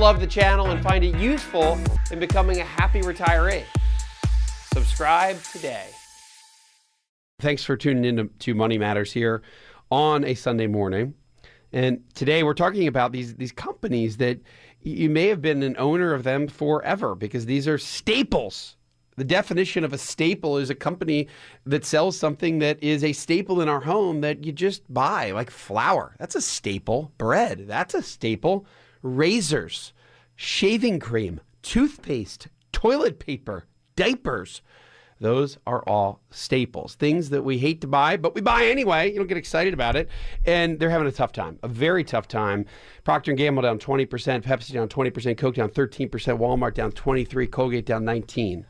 love the channel and find it useful in becoming a happy retiree. Subscribe today. Thanks for tuning in to Money Matters here on a Sunday morning. And today we're talking about these companies that you may have been an owner of them forever because these are staples. The definition of a staple is a company that sells something that is a staple in our home that you just buy, like flour. That's a staple. Bread, that's a staple. Razors, shaving cream, toothpaste, toilet paper, diapers. Those are all staples, things that we hate to buy, but we buy anyway. You don't get excited about it. And they're having a tough time, a very tough time. Procter & Gamble down 20%, Pepsi down 20%, Coke down 13%, Walmart down 23%, Colgate down 19%.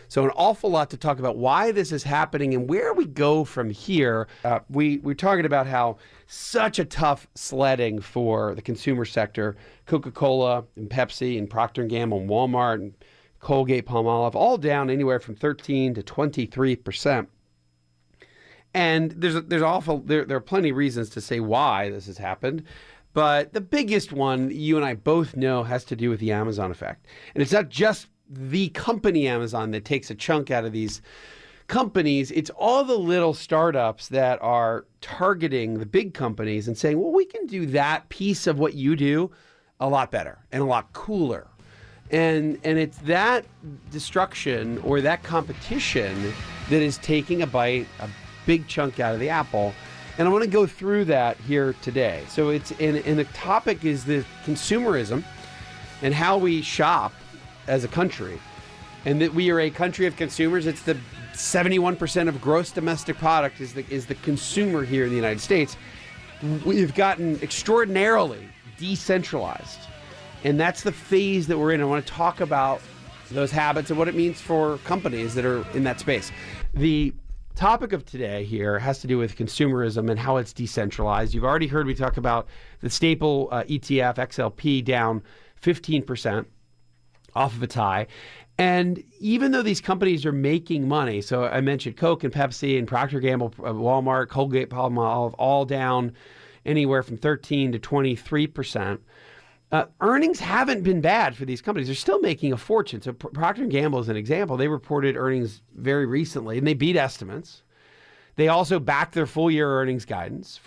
So an awful lot to talk about why this is happening and where we go from here. We're talking about how such a tough sledding for the consumer sector. Coca-Cola and Pepsi and Procter & Gamble and Walmart and Colgate, Palmolive, all down anywhere from 13 to 23%. And there are plenty of reasons to say why this has happened. But the biggest one you and I both know has to do with the Amazon effect. And it's not just the company Amazon that takes a chunk out of these companies. It's all the little startups that are targeting the big companies and saying, well, we can do that piece of what you do a lot better and a lot cooler. And it's that destruction or that competition that is taking a big chunk out of the apple. And I want to go through that here today. So and the topic is the consumerism and how we shop as a country, and that we are a country of consumers. It's the 71% of gross domestic product is the consumer here in the United States. We've gotten extraordinarily decentralized, and that's the phase that we're in. I want to talk about those habits and what it means for companies that are in that space. The topic of today here has to do with consumerism and how it's decentralized. You've already heard me talk about the staple ETF XLP down 15%. Off of its high. And even though these companies are making money, so I mentioned Coke and Pepsi and Procter & Gamble, Walmart, Colgate, Palmolive, all down anywhere from 13 to 23%. Earnings haven't been bad for these companies. They're still making a fortune. So Procter & Gamble is an example. They reported earnings very recently, and they beat estimates. They also backed their full year earnings guidance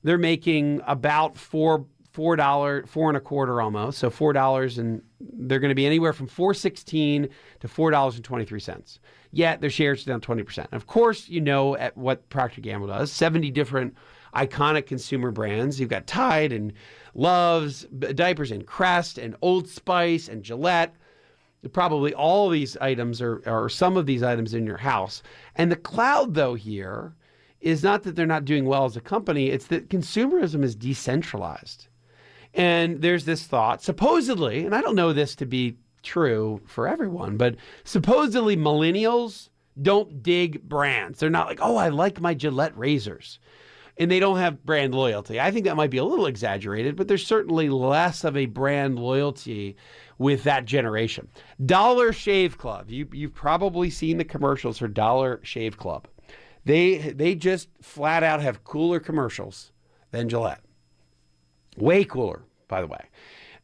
they're making about $4 and a quarter almost. So $4, and they're going to be anywhere from $4.16 to $4.23. Yet their shares are down 20%. And of course, you know at what Procter & Gamble does, 70 different iconic consumer brands. You've got Tide and Love's diapers and Crest and Old Spice and Gillette. Probably all of these items or some of these items in your house. And the cloud though here is not that they're not doing well as a company. It's that consumerism is decentralized. And there's this thought, supposedly, and I don't know this to be true for everyone, but supposedly millennials don't dig brands. They're not like, oh, I like my Gillette razors. And they don't have brand loyalty. I think that might be a little exaggerated, but there's certainly less of a brand loyalty with that generation. Dollar Shave Club. You've probably seen the commercials for Dollar Shave Club. They just flat out have cooler commercials than Gillette. Way cooler, by the way.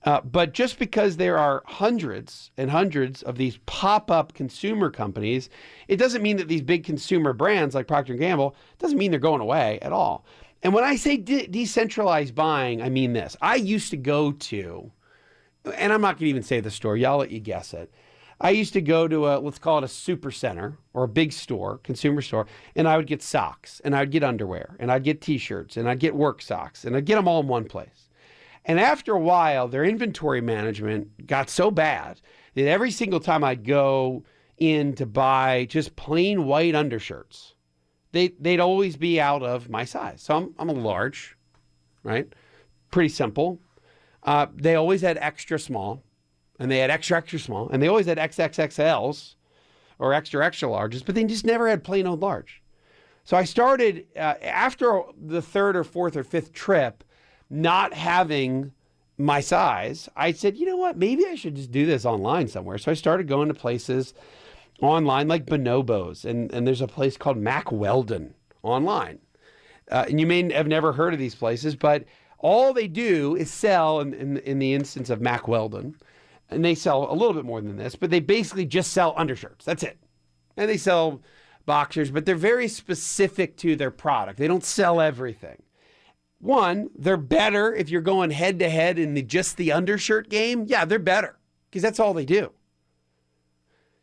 But just because there are hundreds and hundreds of these pop-up consumer companies, it doesn't mean that these big consumer brands like Procter & Gamble, doesn't mean they're going away at all. And when I say decentralized buying, I mean this. I used to go to, and I'm not going to even say the store, y'all let you guess it. I used to go to let's call it a super center or a big store, consumer store, and I would get socks, and I would get underwear, and I'd get t-shirts, and I'd get work socks, and I'd get them all in one place. And after a while, their inventory management got so bad that every single time I'd go in to buy just plain white undershirts, they'd always be out of my size. So I'm a large, right? Pretty simple. They always had extra small. And they had extra small, and they always had XXXLs or extra larges, but they just never had plain old large. So I started, after the third or fourth or fifth trip, not having my size, I said, you know what, maybe I should just do this online somewhere. So I started going to places online like Bonobos, and there's a place called Mack Weldon online. And you may have never heard of these places, but All they do is sell, in the instance of Mack Weldon, and they sell a little bit more than this, but they basically just sell undershirts. That's it. And they sell boxers, but they're very specific to their product. They don't sell everything. One, they're better if you're going head to head in just the undershirt game. Yeah, they're better because that's all they do.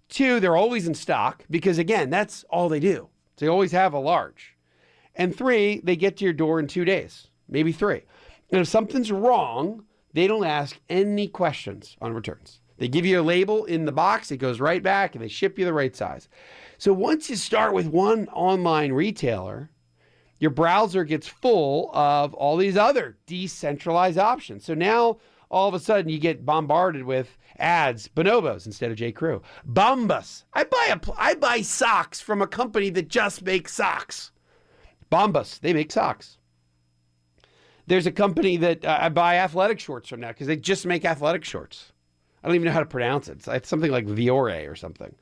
Two, they're always in stock because, again, that's all they do. They always have a large. And three, they get to your door in 2 days, maybe 3. And if something's wrong, they don't ask any questions on returns. They give you a label in the box, it goes right back, and they ship you the right size. So once you start with one online retailer, your browser gets full of all these other decentralized options. So now, all of a sudden, you get bombarded with ads, Bonobos instead of J. Crew. Bombas. I buy socks from a company that just makes socks. Bombas. They make socks. There's a company that I buy athletic shorts from now because they just make athletic shorts. I don't even know how to pronounce it. It's something like Viore or something.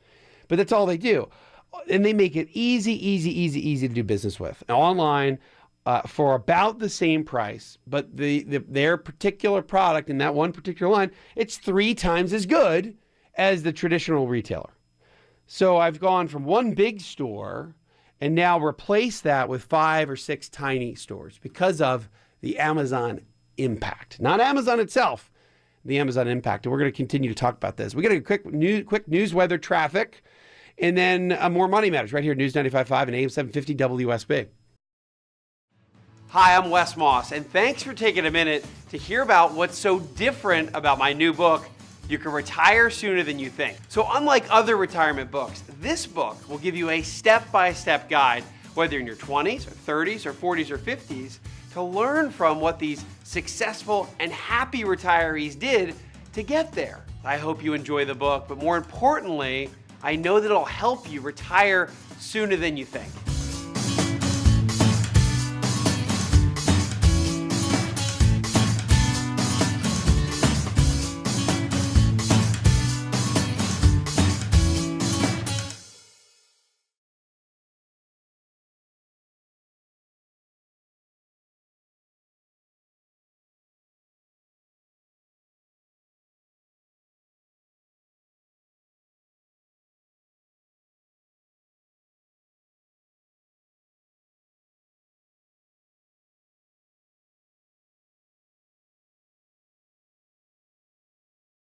But that's all they do. And they make it easy to do business with. Online, for about the same price, but their particular product in that one particular line, it's 3 times as good as the traditional retailer. So I've gone from one big store and now replace that with 5 or 6 tiny stores because of the Amazon impact. Not Amazon itself, the Amazon impact. And we're going to continue to talk about this. We got a quick news, weather, traffic, and then more Money Matters right here, News 95.5 and AM 750 WSB. Hi, I'm Wes Moss, and thanks for taking a minute to hear about what's so different about my new book, You Can Retire Sooner Than You Think. So unlike other retirement books, this book will give you a step-by-step guide, whether you're in your 20s or 30s or 40s or 50s, to learn from what these successful and happy retirees did to get there. I hope you enjoy the book, but more importantly, I know that it'll help you retire sooner than you think.